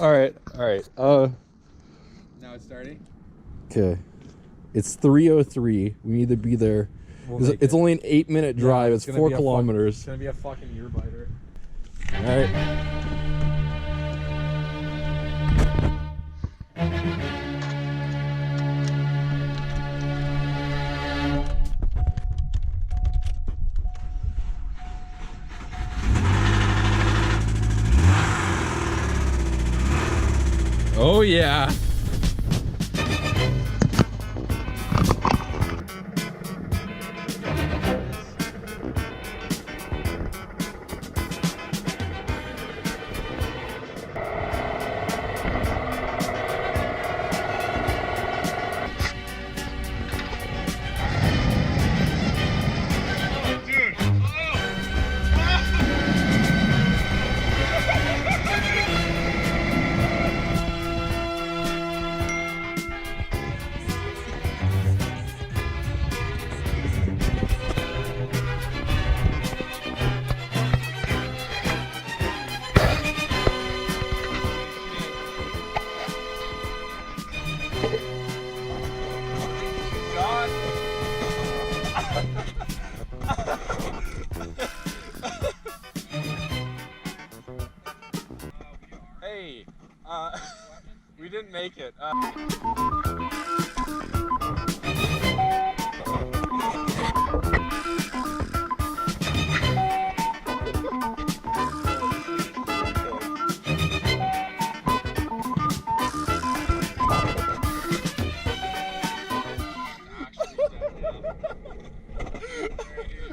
All right. Now it's starting. Okay. It's 3:03. We need to be there. It's only an 8-minute drive. It's 4 kilometers. It's gonna be a fucking ear biter. All right. Oh yeah. Hey, we didn't make it.